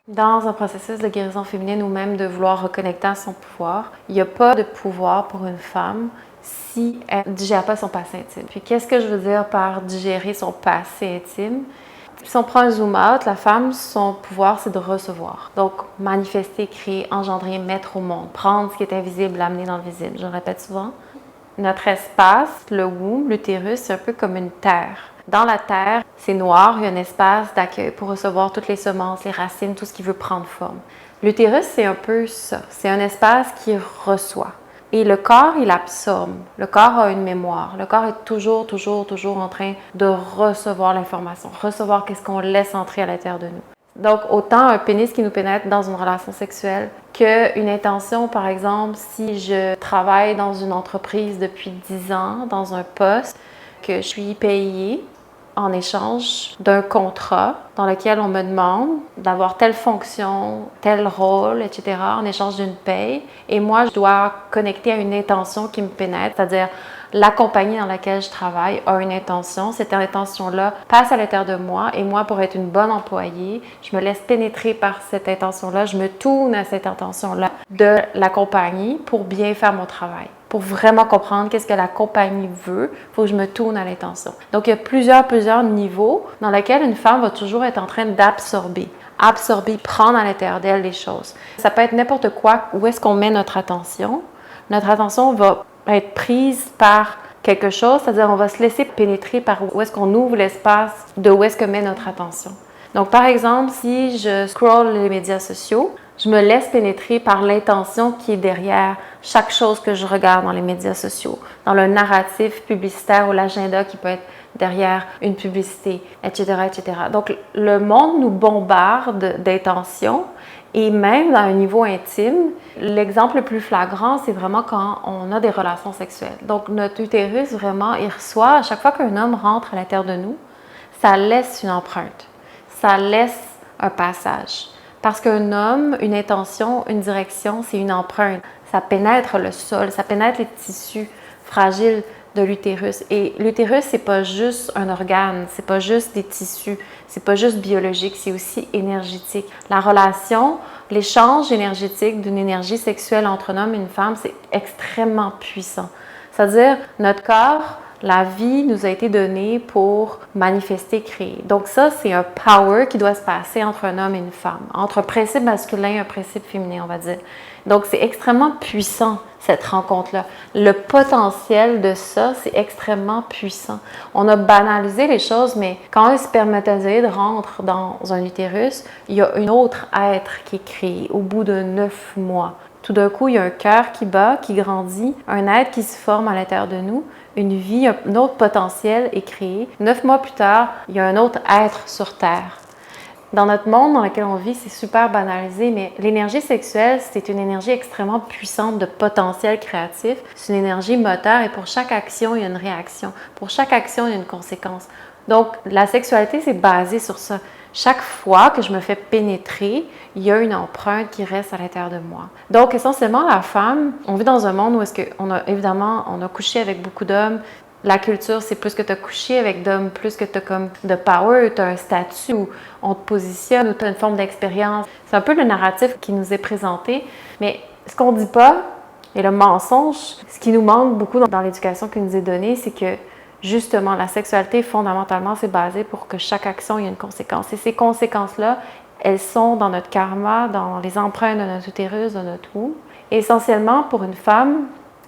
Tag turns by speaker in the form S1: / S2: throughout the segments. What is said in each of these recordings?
S1: Dans un processus de guérison féminine ou même de vouloir reconnecter à son pouvoir, il n'y a pas de pouvoir pour une femme si elle ne digère pas son passé intime. Puis qu'est-ce que je veux dire par digérer son passé intime? Si on prend un zoom out, la femme, son pouvoir, c'est de recevoir. Donc, manifester, créer, engendrer, mettre au monde, prendre ce qui est invisible, l'amener dans le visible. Je le répète souvent. Notre espace, le womb, l'utérus, c'est un peu comme une terre. Dans la terre, c'est noir, il y a un espace d'accueil pour recevoir toutes les semences, les racines, tout ce qui veut prendre forme. L'utérus, c'est un peu ça. C'est un espace qui reçoit. Et le corps, il absorbe. Le corps a une mémoire. Le corps est toujours en train de recevoir l'information, recevoir qu'est-ce qu'on laisse entrer à l'intérieur de nous. Donc, autant un pénis qui nous pénètre dans une relation sexuelle qu'une intention, par exemple, si je travaille dans une entreprise depuis 10 ans, dans un poste, que je suis payée en échange d'un contrat dans lequel on me demande d'avoir telle fonction, tel rôle, etc., en échange d'une paye. Et moi, je dois connecter à une intention qui me pénètre, c'est-à-dire la compagnie dans laquelle je travaille a une intention. Cette intention-là passe à l'intérieur de moi et moi, pour être une bonne employée, je me laisse pénétrer par cette intention-là. Je me tourne à cette intention-là de la compagnie pour bien faire mon travail. Pour vraiment comprendre qu'est-ce que la compagnie veut, il faut que je me tourne à l'intention. Donc, il y a plusieurs niveaux dans lesquels une femme va toujours être en train d'absorber, prendre à l'intérieur d'elle les choses. Ça peut être n'importe quoi, où est-ce qu'on met notre attention. Notre attention va être prise par quelque chose, c'est-à-dire on va se laisser pénétrer par où est-ce qu'on ouvre l'espace de où est-ce que met notre attention. Donc, par exemple, si je scroll les médias sociaux, je me laisse pénétrer par l'intention qui est derrière chaque chose que je regarde dans les médias sociaux, dans le narratif publicitaire ou l'agenda qui peut être derrière une publicité, etc., etc. Donc, le monde nous bombarde d'intentions et même à un niveau intime. L'exemple le plus flagrant, c'est vraiment quand on a des relations sexuelles. Donc, notre utérus, vraiment, il reçoit, à chaque fois qu'un homme rentre à l'intérieur de nous, ça laisse une empreinte, ça laisse un passage. Parce qu'un homme, une intention, une direction, c'est une empreinte. Ça pénètre le sol, ça pénètre les tissus fragiles de l'utérus. Et l'utérus, c'est pas juste un organe, c'est pas juste des tissus, c'est pas juste biologique, c'est aussi énergétique. La relation, l'échange énergétique d'une énergie sexuelle entre un homme et une femme, c'est extrêmement puissant. C'est-à-dire, notre corps, la vie nous a été donnée pour manifester, créer. Donc ça, c'est un power qui doit se passer entre un homme et une femme, entre un principe masculin et un principe féminin, on va dire. Donc c'est extrêmement puissant, cette rencontre-là. Le potentiel de ça, c'est extrêmement puissant. On a banalisé les choses, mais quand un spermatozoïde rentre dans un utérus, il y a un autre être qui est créé au bout de 9 mois. Tout d'un coup, il y a un cœur qui bat, qui grandit, un être qui se forme à l'intérieur de nous, une vie, un autre potentiel est créé. 9 mois plus tard, il y a un autre être sur Terre. Dans notre monde dans lequel on vit, c'est super banalisé, mais l'énergie sexuelle, c'est une énergie extrêmement puissante de potentiel créatif. C'est une énergie moteur et pour chaque action, il y a une réaction. Pour chaque action, il y a une conséquence. Donc, la sexualité, c'est basé sur ça. Chaque fois que je me fais pénétrer, il y a une empreinte qui reste à l'intérieur de moi. Donc, essentiellement, la femme, on vit dans un monde où est-ce qu'on a, évidemment, on a couché avec beaucoup d'hommes. La culture, c'est plus que tu as couché avec d'hommes, plus que tu as comme de power, tu as un statut où on te positionne, où tu as une forme d'expérience. C'est un peu le narratif qui nous est présenté. Mais ce qu'on ne dit pas, et le mensonge, ce qui nous manque beaucoup dans l'éducation qui nous est donnée, c'est que justement, la sexualité, fondamentalement, c'est basé pour que chaque action ait une conséquence. Et ces conséquences-là, elles sont dans notre karma, dans les empreintes de notre utérus, de notre womb. Et essentiellement, pour une femme,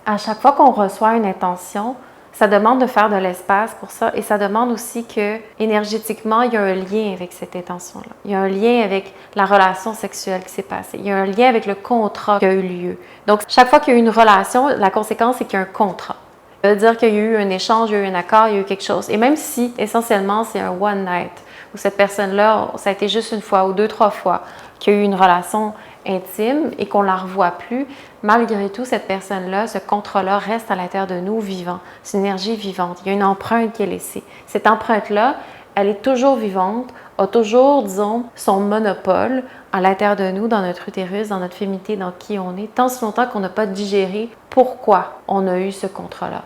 S1: à chaque fois qu'on reçoit une intention, ça demande de faire de l'espace pour ça et ça demande aussi que, énergétiquement, il y a un lien avec cette intention-là. Il y a un lien avec la relation sexuelle qui s'est passée. Il y a un lien avec le contrat qui a eu lieu. Donc, chaque fois qu'il y a eu une relation, la conséquence, c'est qu'il y a un contrat. Ça veut dire qu'il y a eu un échange, il y a eu un accord, il y a eu quelque chose. Et même si, essentiellement, c'est un one night, où cette personne-là, ça a été juste une fois ou 2, 3 fois qu'il y a eu une relation intime et qu'on ne la revoit plus, malgré tout, cette personne-là, ce contrat-là reste à l'intérieur de nous vivant. C'est une énergie vivante. Il y a une empreinte qui est laissée. Cette empreinte-là, elle est toujours vivante, a toujours, disons, son monopole à l'intérieur de nous, dans notre utérus, dans notre féminité, dans qui on est, tant si longtemps qu'on n'a pas digéré pourquoi on a eu ce contrat-là.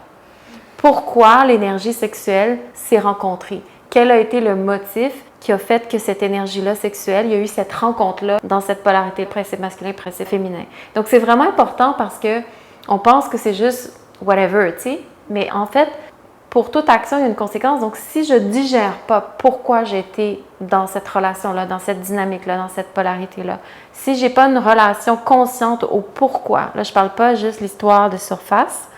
S1: Pourquoi l'énergie sexuelle s'est rencontrée? Quel a été le motif qui a fait que cette énergie-là sexuelle, il y a eu cette rencontre-là dans cette polarité principe masculin, principe féminin. Donc, c'est vraiment important parce que on pense que c'est juste whatever, tu sais. Mais en fait, pour toute action, il y a une conséquence. Donc, si je ne digère pas pourquoi j'ai été dans cette relation-là, dans cette dynamique-là, dans cette polarité-là, si je n'ai pas une relation consciente au pourquoi, là, je ne parle pas juste l'histoire de surface,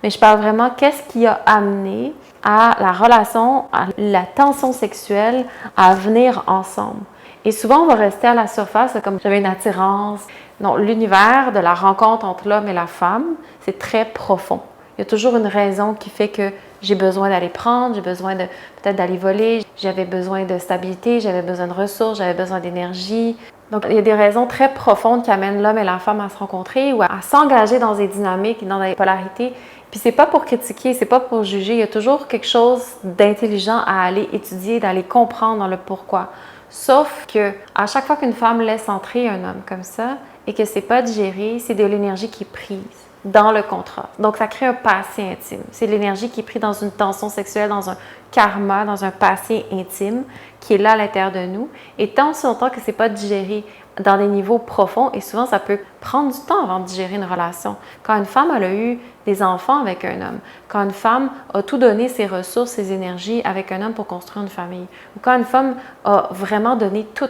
S1: mais je parle vraiment qu'est-ce qui a amené à la relation, à la tension sexuelle à venir ensemble. Et souvent, on va rester à la surface, comme j'avais une attirance. Non, l'univers de la rencontre entre l'homme et la femme, c'est très profond. Il y a toujours une raison qui fait que j'ai besoin d'aller prendre, j'ai besoin de peut-être d'aller voler, j'avais besoin de stabilité, j'avais besoin de ressources, j'avais besoin d'énergie. Donc, il y a des raisons très profondes qui amènent l'homme et la femme à se rencontrer ou à s'engager dans des dynamiques, dans des polarités. Puis c'est pas pour critiquer, c'est pas pour juger, il y a toujours quelque chose d'intelligent à aller étudier, d'aller comprendre dans le pourquoi. Sauf que à chaque fois qu'une femme laisse entrer un homme comme ça et que c'est pas digéré, c'est de l'énergie qui est prise dans le contrat. Donc ça crée un passé intime. C'est l'énergie qui est prise dans une tension sexuelle, dans un karma, dans un passé intime qui est là à l'intérieur de nous. Et tant aussi longtemps que c'est pas digéré dans des niveaux profonds, et souvent ça peut prendre du temps avant de digérer une relation. Quand une femme elle a eu des enfants avec un homme, quand une femme a tout donné, ses ressources, ses énergies avec un homme pour construire une famille, ou quand une femme a vraiment donné tout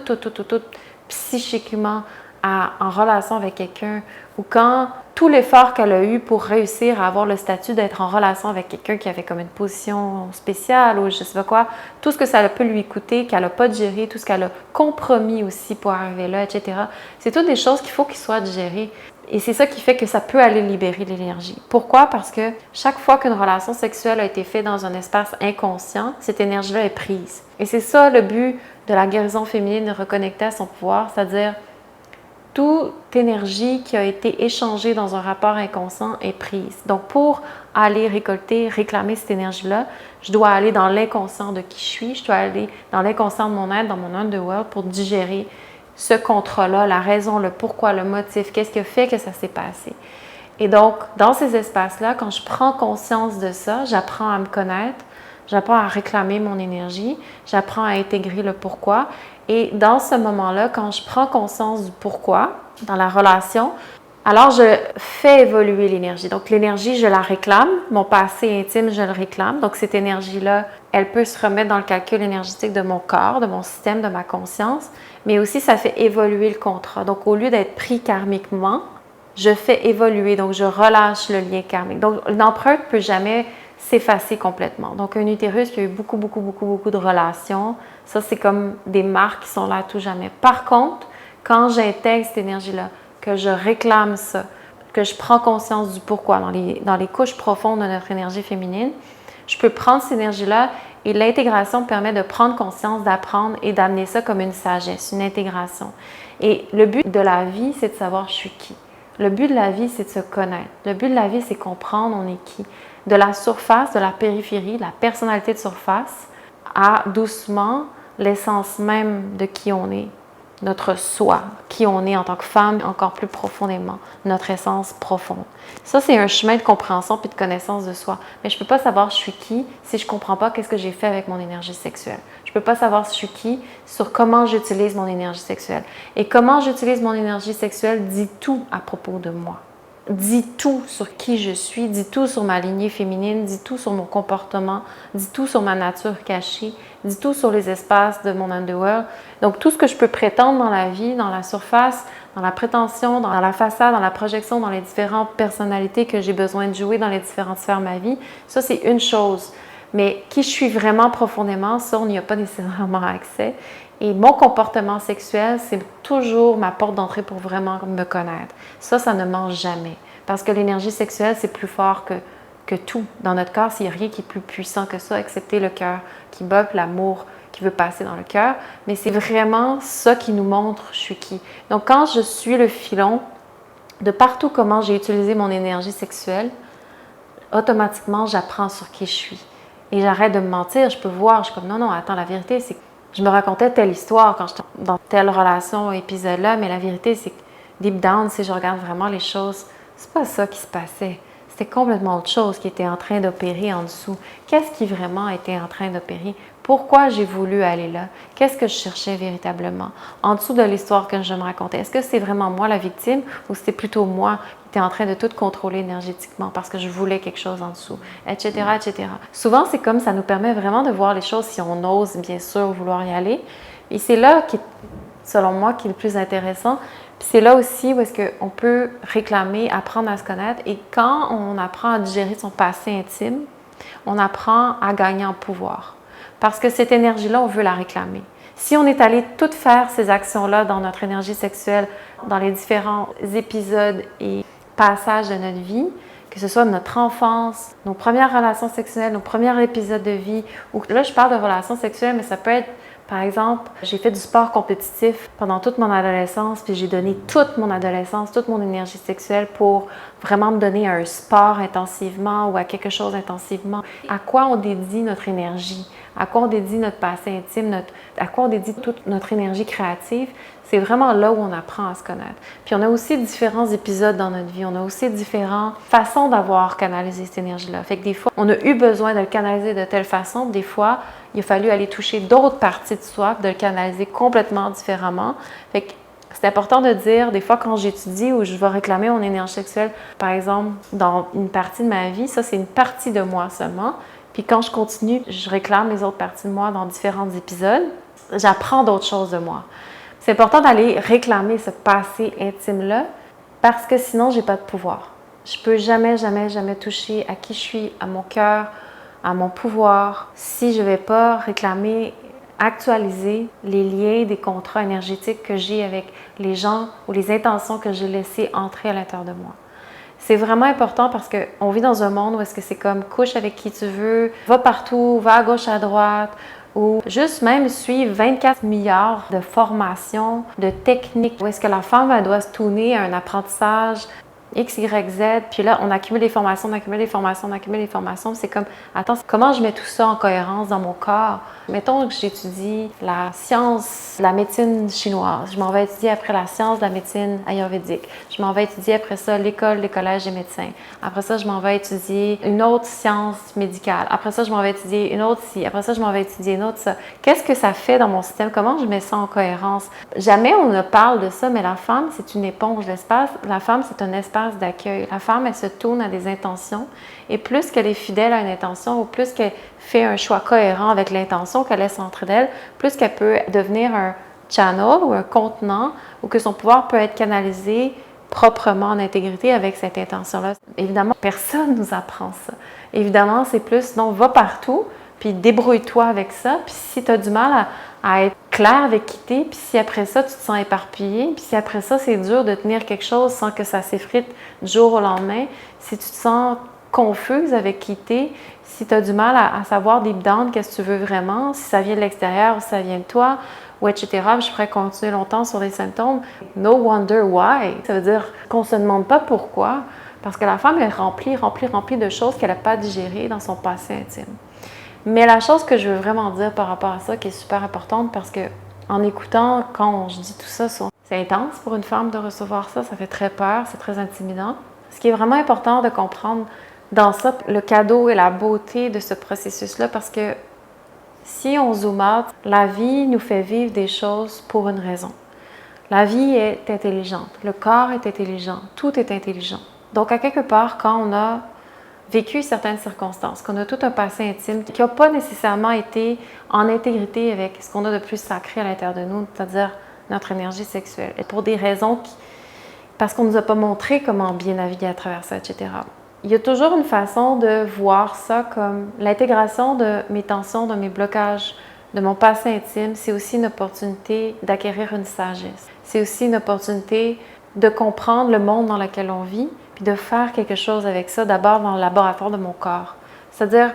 S1: psychiquement en relation avec quelqu'un, ou quand tout l'effort qu'elle a eu pour réussir à avoir le statut d'être en relation avec quelqu'un qui avait comme une position spéciale ou je sais pas quoi, tout ce que ça peut lui coûter, qu'elle n'a pas digéré, tout ce qu'elle a compromis aussi pour arriver là, etc. C'est toutes des choses qu'il faut qu'ils soient digérées. Et c'est ça qui fait que ça peut aller libérer l'énergie. Pourquoi? Parce que chaque fois qu'une relation sexuelle a été faite dans un espace inconscient, cette énergie-là est prise. Et c'est ça le but de la guérison féminine, de reconnecter à son pouvoir, c'est-à-dire toute énergie qui a été échangée dans un rapport inconscient est prise. Donc, pour aller récolter, réclamer cette énergie-là, je dois aller dans l'inconscient de qui je suis, je dois aller dans l'inconscient de mon être, dans mon underworld pour digérer ce contrat-là, la raison, le pourquoi, le motif, qu'est-ce qui a fait que ça s'est passé. Et donc, dans ces espaces-là, quand je prends conscience de ça, j'apprends à me connaître, j'apprends à réclamer mon énergie, j'apprends à intégrer le pourquoi. Et dans ce moment-là, quand je prends conscience du pourquoi dans la relation, alors je fais évoluer l'énergie. Donc l'énergie, je la réclame, mon passé intime, je le réclame. Donc cette énergie-là, elle peut se remettre dans le calcul énergétique de mon corps, de mon système, de ma conscience, mais aussi ça fait évoluer le contrat. Donc au lieu d'être pris karmiquement, je fais évoluer, donc je relâche le lien karmique. Donc l'empreinte ne peut jamais s'effacer complètement. Donc un utérus qui a eu beaucoup de relations, ça c'est comme des marques qui sont là à tout jamais. Par contre, quand j'intègre cette énergie-là, que je réclame ça, que je prends conscience du pourquoi dans les couches profondes de notre énergie féminine, je peux prendre cette énergie-là et l'intégration permet de prendre conscience, d'apprendre et d'amener ça comme une sagesse, une intégration. Et le but de la vie, c'est de savoir je suis qui. Le but de la vie, c'est de se connaître. Le but de la vie, c'est comprendre on est qui. De la surface, de la périphérie, de la personnalité de surface, à doucement l'essence même de qui on est, notre soi, qui on est en tant que femme, encore plus profondément, notre essence profonde. Ça, c'est un chemin de compréhension puis de connaissance de soi. Mais je ne peux pas savoir je suis qui si je ne comprends pas qu'est-ce que j'ai fait avec mon énergie sexuelle. Je ne peux pas savoir je suis qui sur comment j'utilise mon énergie sexuelle. Et comment j'utilise mon énergie sexuelle dit tout à propos de moi. Dit tout sur qui je suis, dit tout sur ma lignée féminine, dit tout sur mon comportement, dit tout sur ma nature cachée, dit tout sur les espaces de mon underworld. Donc, tout ce que je peux prétendre dans la vie, dans la surface, dans la prétention, dans la façade, dans la projection, dans les différentes personnalités que j'ai besoin de jouer dans les différentes sphères de ma vie, ça, c'est une chose. Mais qui je suis vraiment profondément, ça, on n'y a pas nécessairement accès. Et mon comportement sexuel, c'est toujours ma porte d'entrée pour vraiment me connaître. Ça ne mange jamais. Parce que l'énergie sexuelle, c'est plus fort que tout. Dans notre corps, il n'y a rien qui est plus puissant que ça, excepté le cœur qui bat, l'amour qui veut passer dans le cœur. Mais c'est vraiment ça qui nous montre je suis qui. Donc, quand je suis le filon de partout comment j'ai utilisé mon énergie sexuelle, automatiquement, j'apprends sur qui je suis. Et j'arrête de me mentir. Je peux voir, je suis comme non, attends, la vérité, c'est que je me racontais telle histoire quand j'étais dans telle relation, épisode-là, mais la vérité, c'est que deep down, si je regarde vraiment les choses, c'est pas ça qui se passait. C'était complètement autre chose qui était en train d'opérer en dessous. Qu'est-ce qui vraiment était en train d'opérer? Pourquoi j'ai voulu aller là? Qu'est-ce que je cherchais véritablement? En dessous de l'histoire que je me racontais, est-ce que c'est vraiment moi la victime ou c'était plutôt moi qui était en train de tout contrôler énergétiquement parce que je voulais quelque chose en dessous, etc., etc. Souvent, c'est comme ça nous permet vraiment de voir les choses si on ose, bien sûr, vouloir y aller. Et c'est là qui, selon moi, qui est le plus intéressant. Puis c'est là aussi où est-ce qu'on peut réclamer, apprendre à se connaître. Et quand on apprend à digérer son passé intime, on apprend à gagner en pouvoir. Parce que cette énergie-là, on veut la réclamer. Si on est allé tout faire ces actions-là dans notre énergie sexuelle, dans les différents épisodes et passages de notre vie, que ce soit notre enfance, nos premières relations sexuelles, nos premiers épisodes de vie, ou là, je parle de relations sexuelles, mais ça peut être, par exemple, j'ai fait du sport compétitif pendant toute mon adolescence, puis j'ai donné toute mon adolescence, toute mon énergie sexuelle pour vraiment me donner à un sport intensivement ou à quelque chose intensivement. À quoi on dédie notre énergie? À quoi on dédie notre passé intime? À quoi on dédie toute notre énergie créative? C'est vraiment là où on apprend à se connaître. Puis on a aussi différents épisodes dans notre vie. On a aussi différentes façons d'avoir canalisé cette énergie-là. Fait que des fois, on a eu besoin de le canaliser de telle façon. Des fois, il a fallu aller toucher d'autres parties de soi, de le canaliser complètement différemment. Fait que c'est important de dire, des fois, quand j'étudie ou je vais réclamer mon énergie sexuelle, par exemple, dans une partie de ma vie, ça, c'est une partie de moi seulement. Puis quand je continue, je réclame les autres parties de moi dans différents épisodes. J'apprends d'autres choses de moi. C'est important d'aller réclamer ce passé intime-là parce que sinon, je n'ai pas de pouvoir. Je ne peux jamais, jamais, jamais toucher à qui je suis, à mon cœur, à mon pouvoir, si je ne vais pas réclamer, actualiser les liens des contrats énergétiques que j'ai avec les gens ou les intentions que j'ai laissées entrer à l'intérieur de moi. C'est vraiment important parce qu'on vit dans un monde où est-ce que c'est comme couche avec qui tu veux, va partout, va à gauche, à droite, ou juste même suivre 24 milliards de formations, de techniques, où est-ce que la femme elle doit se tourner à un apprentissage X, Y, Z, puis là, on accumule les formations, on accumule les formations, on accumule les formations. C'est comme, attends, comment je mets tout ça en cohérence dans mon corps? Mettons que j'étudie la science de la médecine chinoise. Je m'en vais étudier après la science de la médecine ayurvédique. Je m'en vais étudier après ça l'école, les collèges des médecins. Après ça, je m'en vais étudier une autre science médicale. Après ça, je m'en vais étudier une autre ci. Après ça, je m'en vais étudier une autre ça. Qu'est-ce que ça fait dans mon système? Comment je mets ça en cohérence? Jamais on ne parle de ça, mais la femme, c'est une éponge. L'espace, la femme, c'est un espace d'accueil. La femme, elle se tourne à des intentions et plus qu'elle est fidèle à une intention ou plus qu'elle fait un choix cohérent avec l'intention qu'elle laisse entre d'elle, plus qu'elle peut devenir un channel ou un contenant ou que son pouvoir peut être canalisé proprement en intégrité avec cette intention-là. Évidemment, personne ne nous apprend ça. Évidemment, c'est plus, non, va partout, puis débrouille-toi avec ça, puis si tu as du mal à être clair avec qui t'es, puis si après ça, tu te sens éparpillé, puis si après ça, c'est dur de tenir quelque chose sans que ça s'effrite du jour au lendemain, si tu te sens confuse avec qui t'es, si tu as du mal à savoir deep down qu'est-ce que tu veux vraiment, si ça vient de l'extérieur ou si ça vient de toi, ou etc. Je pourrais continuer longtemps sur les symptômes. No wonder why. Ça veut dire qu'on ne se demande pas pourquoi, parce que la femme est remplie de choses qu'elle n'a pas digérées dans son passé intime. Mais la chose que je veux vraiment dire par rapport à ça, qui est super importante, parce que en écoutant, quand je dis tout ça, c'est intense pour une femme de recevoir ça, ça fait très peur, c'est très intimidant. Ce qui est vraiment important de comprendre dans ça, le cadeau et la beauté de ce processus-là, parce que si on zoome out, la vie nous fait vivre des choses pour une raison. La vie est intelligente, le corps est intelligent, tout est intelligent. Donc, à quelque part, quand on a vécu certaines circonstances, qu'on a tout un passé intime qui n'a pas nécessairement été en intégrité avec ce qu'on a de plus sacré à l'intérieur de nous, c'est-à-dire notre énergie sexuelle, et pour des raisons parce qu'on ne nous a pas montré comment bien naviguer à travers ça, etc. Il y a toujours une façon de voir ça comme l'intégration de mes tensions, de mes blocages, de mon passé intime. C'est aussi une opportunité d'acquérir une sagesse. C'est aussi une opportunité de comprendre le monde dans lequel on vit, puis de faire quelque chose avec ça, d'abord dans le laboratoire de mon corps. C'est-à-dire,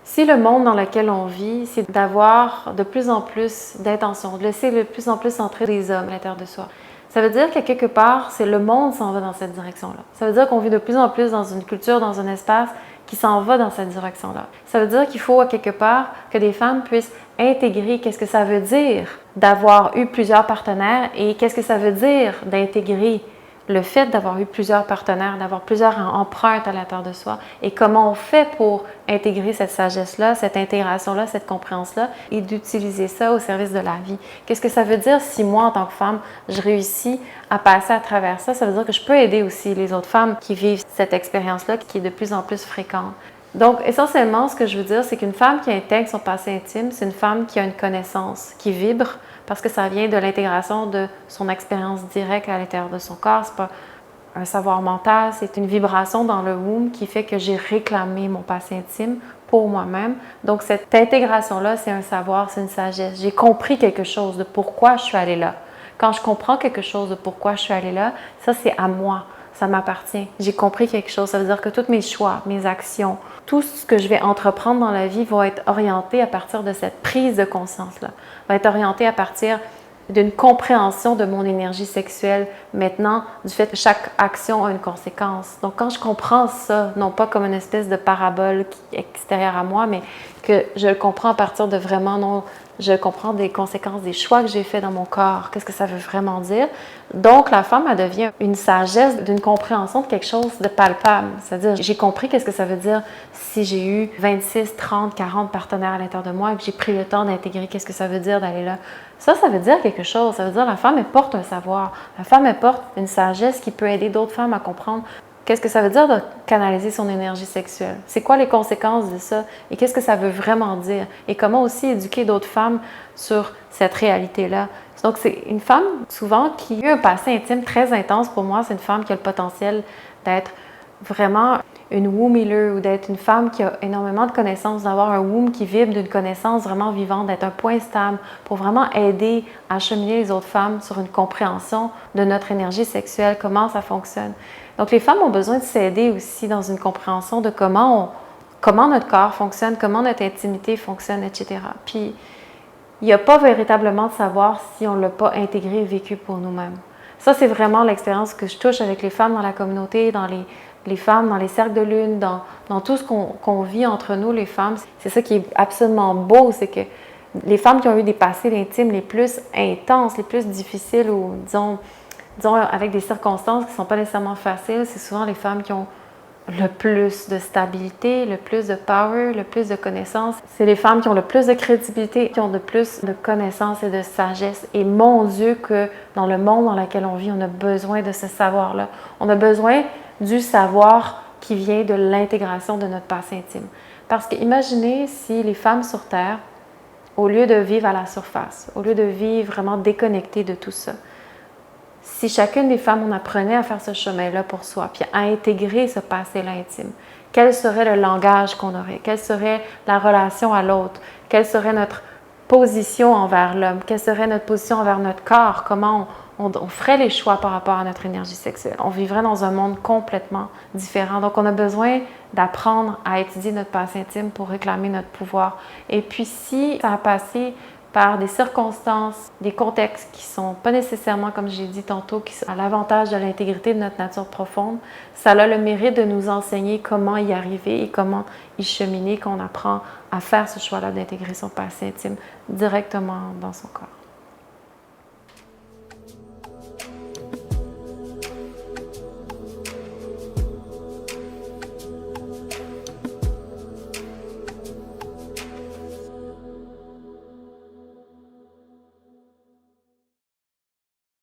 S1: si le monde dans lequel on vit, c'est d'avoir de plus en plus d'intentions, de laisser de plus en plus entrer des hommes à l'intérieur de soi, ça veut dire qu'à quelque part, c'est le monde s'en va dans cette direction-là. Ça veut dire qu'on vit de plus en plus dans une culture, dans un espace qui s'en va dans cette direction-là. Ça veut dire qu'il faut à quelque part que des femmes puissent intégrer qu'est-ce que ça veut dire d'avoir eu plusieurs partenaires et qu'est-ce que ça veut dire d'intégrer le fait d'avoir eu plusieurs partenaires, d'avoir plusieurs empreintes à l'intérieur de soi et comment on fait pour intégrer cette sagesse-là, cette intégration-là, cette compréhension-là et d'utiliser ça au service de la vie. Qu'est-ce que ça veut dire si moi, en tant que femme, je réussis à passer à travers ça? Ça veut dire que je peux aider aussi les autres femmes qui vivent cette expérience-là qui est de plus en plus fréquente. Donc, essentiellement, ce que je veux dire, c'est qu'une femme qui intègre son passé intime, c'est une femme qui a une connaissance, qui vibre, parce que ça vient de l'intégration de son expérience directe à l'intérieur de son corps. C'est pas un savoir mental, c'est une vibration dans le womb qui fait que j'ai réclamé mon passé intime pour moi-même. Donc, cette intégration-là, c'est un savoir, c'est une sagesse. J'ai compris quelque chose de pourquoi je suis allée là. Quand je comprends quelque chose de pourquoi je suis allée là, ça, c'est à moi. Ça m'appartient. J'ai compris quelque chose. Ça veut dire que tous mes choix, mes actions, tout ce que je vais entreprendre dans la vie va être orienté à partir de cette prise de conscience-là. Va être orienté à partir d'une compréhension de mon énergie sexuelle maintenant, du fait que chaque action a une conséquence. Donc, quand je comprends ça, non pas comme une espèce de parabole qui est extérieure à moi, mais que je le comprends à partir de vraiment, non, je comprends des conséquences des choix que j'ai faits dans mon corps. Qu'est-ce que ça veut vraiment dire? Donc, la femme, elle devient une sagesse d'une compréhension de quelque chose de palpable. C'est-à-dire, j'ai compris qu'est-ce que ça veut dire si j'ai eu 26, 30, 40 partenaires à l'intérieur de moi et que j'ai pris le temps d'intégrer qu'est-ce que ça veut dire d'aller là. Ça veut dire quelque chose. Ça veut dire la femme, elle porte un savoir. La femme, elle porte une sagesse qui peut aider d'autres femmes à comprendre qu'est-ce que ça veut dire de canaliser son énergie sexuelle. C'est quoi les conséquences de ça? Et qu'est-ce que ça veut vraiment dire? Et comment aussi éduquer d'autres femmes sur cette réalité-là? Donc, c'est une femme, souvent, qui a eu un passé intime très intense pour moi. C'est une femme qui a le potentiel d'être vraiment une womb healer ou d'être une femme qui a énormément de connaissances, d'avoir un womb qui vibre d'une connaissance vraiment vivante, d'être un point stable pour vraiment aider à cheminer les autres femmes sur une compréhension de notre énergie sexuelle, comment ça fonctionne. Donc, les femmes ont besoin de s'aider aussi dans une compréhension de comment notre corps fonctionne, comment notre intimité fonctionne, etc. Puis, il n'y a pas véritablement de savoir si on ne l'a pas intégré et vécu pour nous-mêmes. Ça, c'est vraiment l'expérience que je touche avec les femmes dans la communauté, dans les femmes, dans les cercles de lune, dans tout ce qu'on vit entre nous, les femmes. C'est ça qui est absolument beau, c'est que les femmes qui ont eu des passés intimes les plus intenses, les plus difficiles ou, disons avec des circonstances qui ne sont pas nécessairement faciles, c'est souvent les femmes qui ont le plus de stabilité, le plus de power, le plus de connaissances. C'est les femmes qui ont le plus de crédibilité, qui ont le plus de connaissances et de sagesse. Et mon Dieu, que dans le monde dans lequel on vit, on a besoin de ce savoir-là. On a besoin du savoir qui vient de l'intégration de notre passé intime. Parce que imaginez si les femmes sur Terre, au lieu de vivre à la surface, au lieu de vivre vraiment déconnectées de tout ça, si chacune des femmes, on apprenait à faire ce chemin-là pour soi, puis à intégrer ce passé-là intime, quel serait le langage qu'on aurait? Quelle serait la relation à l'autre? Quelle serait notre position envers l'homme? Quelle serait notre position envers notre corps? Comment on ferait les choix par rapport à notre énergie sexuelle? On vivrait dans un monde complètement différent. Donc, on a besoin d'apprendre à étudier notre passé intime pour réclamer notre pouvoir. Et puis, si ça a passé par des circonstances, des contextes qui ne sont pas nécessairement, comme j'ai dit tantôt, qui sont à l'avantage de l'intégrité de notre nature profonde, ça a le mérite de nous enseigner comment y arriver et comment y cheminer, qu'on apprend à faire ce choix-là d'intégrer son passé intime directement dans son corps.